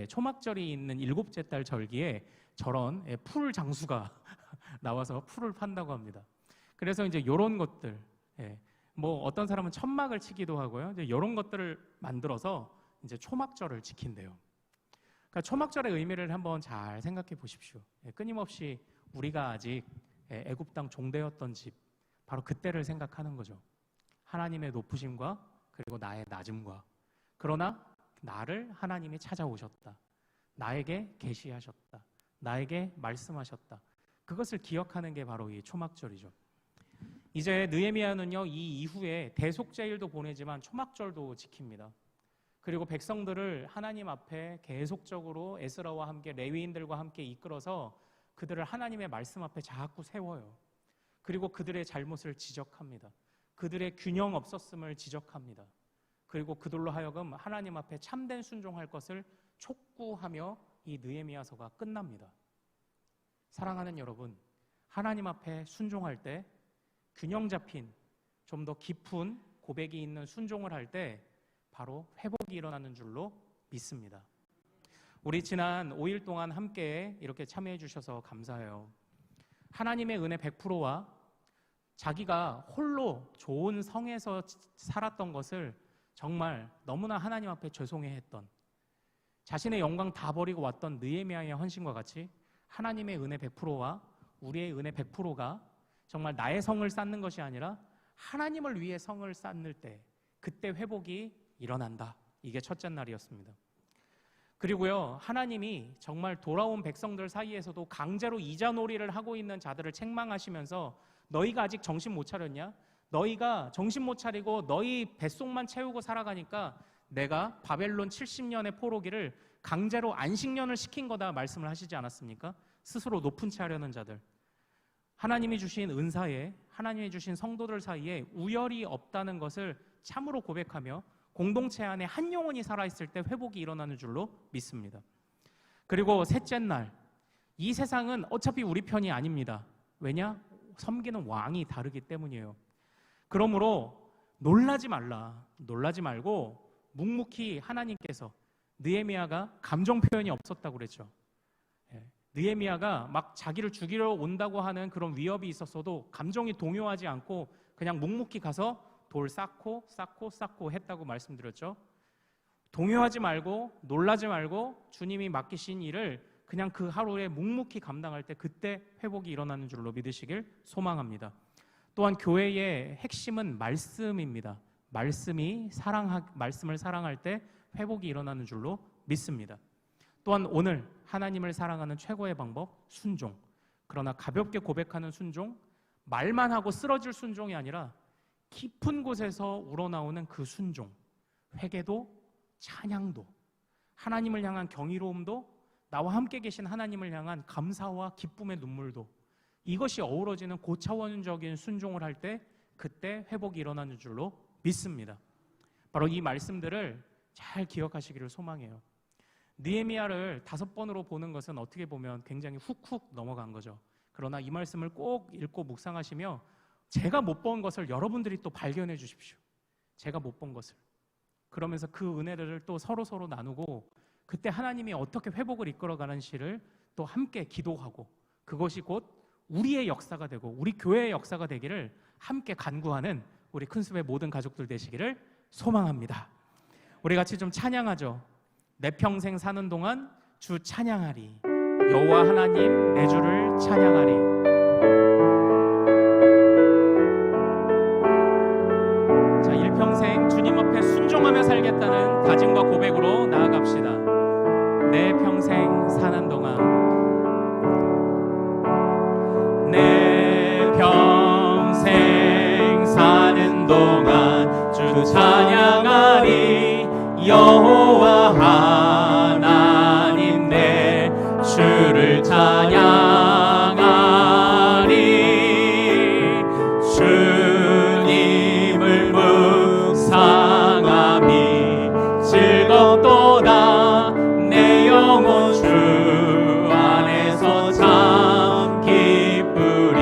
초막절이 있는 7째 달 절기에 저런 풀 장수가 나와서 풀을 판다고 합니다. 그래서 이제 이런 것들, 어떤 사람은 천막을 치기도 하고요. 이제 이런 것들을 만들어서 이제 초막절을 지킨대요. 그러니까 초막절의 의미를 한번 잘 생각해 보십시오. 끊임없이 우리가 아직 애굽 땅 종되었던 집, 바로 그때를 생각하는 거죠. 하나님의 높으심과 그리고 나의 낮음과, 그러나 나를 하나님이 찾아오셨다. 나에게 계시하셨다. 나에게 말씀하셨다. 그것을 기억하는 게 바로 이 초막절이죠. 이제 느헤미야는요, 이 이후에 대속제일도 보내지만 초막절도 지킵니다. 그리고 백성들을 하나님 앞에 계속적으로 에스라와 함께 레위인들과 함께 이끌어서 그들을 하나님의 말씀 앞에 자꾸 세워요. 그리고 그들의 잘못을 지적합니다. 그들의 균형 없었음을 지적합니다. 그리고 그들로 하여금 하나님 앞에 참된 순종할 것을 촉구하며 이 느헤미야서가 끝납니다. 사랑하는 여러분, 하나님 앞에 순종할 때 균형 잡힌 좀 더 깊은 고백이 있는 순종을 할 때 바로 회복이 일어나는 줄로 믿습니다. 우리 지난 5일 동안 함께 이렇게 참여해 주셔서 감사해요. 하나님의 은혜 100%와 자기가 홀로 좋은 성에서 살았던 것을 정말 너무나 하나님 앞에 죄송해했던, 자신의 영광 다 버리고 왔던 느헤미야의 헌신과 같이 하나님의 은혜 100%와 우리의 은혜 100%가 정말 나의 성을 쌓는 것이 아니라 하나님을 위해 성을 쌓을 때 그때 회복이 일어난다. 이게 첫째 날이었습니다. 그리고요, 하나님이 정말 돌아온 백성들 사이에서도 강제로 이자놀이를 하고 있는 자들을 책망하시면서 너희가 아직 정신 못 차렸냐? 너희가 정신 못 차리고 너희 뱃속만 채우고 살아가니까 내가 바벨론 70년의 포로기를 강제로 안식년을 시킨 거다 말씀을 하시지 않았습니까? 스스로 높은 채 하려는 자들, 하나님이 주신 은사에, 하나님이 주신 성도들 사이에 우열이 없다는 것을 참으로 고백하며 공동체 안에 한 영혼이 살아있을 때 회복이 일어나는 줄로 믿습니다. 그리고 셋째 날, 이 세상은 어차피 우리 편이 아닙니다. 왜냐? 섬기는 왕이 다르기 때문이에요. 그러므로 놀라지 말고 묵묵히 하나님께서, 느헤미야가 감정 표현이 없었다고 그랬죠. 느헤미야가 막 자기를 죽이러 온다고 하는 그런 위협이 있었어도 감정이 동요하지 않고 그냥 묵묵히 가서 돌 쌓고 했다고 말씀드렸죠. 동요하지 말고 놀라지 말고 주님이 맡기신 일을 그냥 그 하루에 묵묵히 감당할 때 그때 회복이 일어나는 줄로 믿으시길 소망합니다. 또한 교회의 핵심은 말씀입니다. 말씀을 사랑할 때 회복이 일어나는 줄로 믿습니다. 또한 오늘 하나님을 사랑하는 최고의 방법, 순종. 그러나 가볍게 고백하는 순종, 말만 하고 쓰러질 순종이 아니라 깊은 곳에서 우러나오는 그 순종, 회개도 찬양도, 하나님을 향한 경이로움도, 나와 함께 계신 하나님을 향한 감사와 기쁨의 눈물도, 이것이 어우러지는 고차원적인 순종을 할 때 그때 회복이 일어나는 줄로 믿습니다. 바로 이 말씀들을 잘 기억하시기를 소망해요. 느헤미야를 5번으로 보는 것은 어떻게 보면 굉장히 훅훅 넘어간 거죠. 그러나 이 말씀을 꼭 읽고 묵상하시며 제가 못 본 것을 여러분들이 또 발견해 주십시오. 제가 못 본 것을. 그러면서 그 은혜를 또 서로 나누고 그때 하나님이 어떻게 회복을 이끌어가는지를 또 함께 기도하고, 그것이 곧 우리의 역사가 되고 우리 교회의 역사가 되기를 함께 간구하는 우리 큰숲의 모든 가족들 되시기를 소망합니다. 우리 같이 좀 찬양하죠. 내 평생 사는 동안 주 찬양하리. 여호와 하나님 내 주를 찬양하리. 자, 일평생 주님 앞에 순종하며 살겠다는 다짐과 고백으로 나아갑시다. 내 평생 사는 동안, 내 평생 사는 동안 주 찬양하리. 여호와 하나님 내 주를 찬양하리. 주님을 묵상함이 즐겁도다. 내 영혼 주 안에서 참 기쁘리.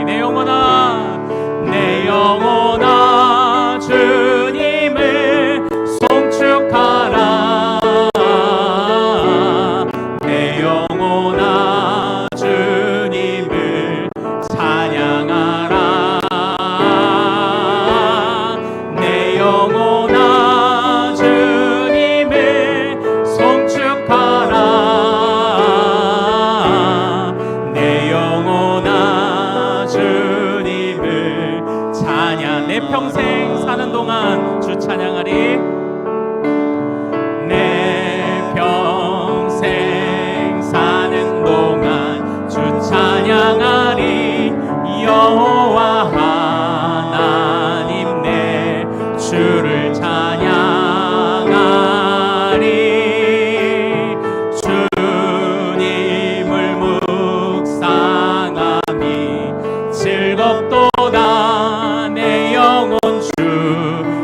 내 영혼아 주님을 송축하라. 내 영혼아 주님을 찬양하라. 내 영혼아 주님을 송축하라. 내 영혼아 주님을 찬양. 내 평생 사는 동안 주 찬양하리. 내 평생 사는 동안 주 찬양하리. 여호와 하나님 내 주를 찬양하리. 주님을 묵상함이 즐겁도다. 내 영혼 주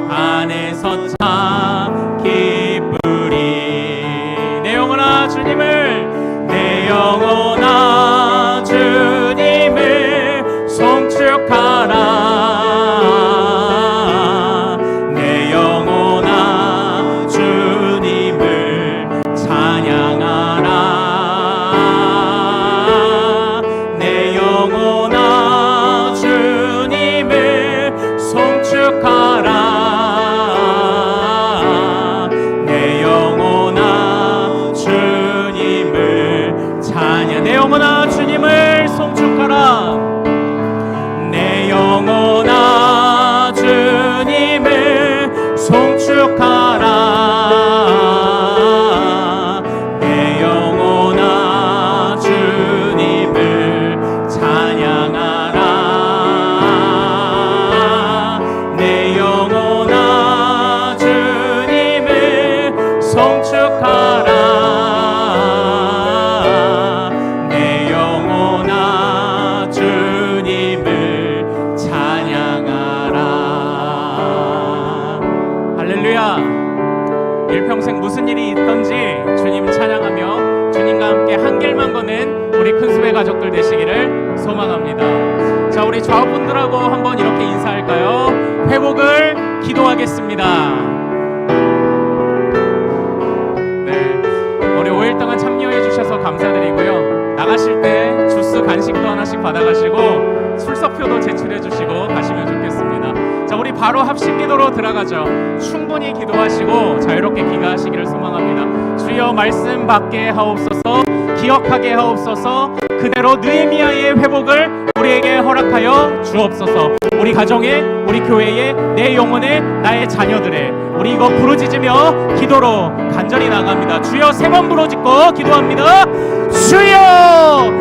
안에서 참 기쁘리. 내 영혼아 주님을, 내 영혼아 주님을 송축하라. 내 영혼아 주님을 찬양하라. 내 영혼아 주님을 송축하라. 내 영혼아 주님을 찬양. 내 영혼아 주님을 송축하라. 내 영혼아 주님을 송축하라. 내 영혼아 주님을 찬양하라. 내 영혼아 주님을 송축하라. 내 영혼아 주님을 찬양하라. 할렐루야. 일평생 무슨 일이 있던지 주님 찬양하며 주님과 함께 한 길만 걷는 우리 큰숲의 가족들 되시기를 소망합니다. 자, 우리 좌우분들하고 한번 이렇게 인사할까요? 회복을 기도하겠습니다. 네, 우리 5일 동안 참여해 주셔서 감사드리고요. 나가실 때 주스 간식도 하나씩 받아가시고 출석표도 제출해 주시고 가시면 좋겠습니다. 자, 우리 바로 합식 기도로 들어가죠. 충분히 기도하시고 자유롭게 귀가하시기를 소망합니다. 주여 말씀 받게 하옵소서. 기억하게 하옵소서. 그대로 느헤미야의 회복을 우리에게 허락하여 주옵소서. 우리 가정에, 우리 교회에, 내 영혼에, 나의 자녀들의, 우리 이거 부르짖으며 기도로 간절히 나갑니다. 주여 3번 부르짖고 기도합니다. 주여!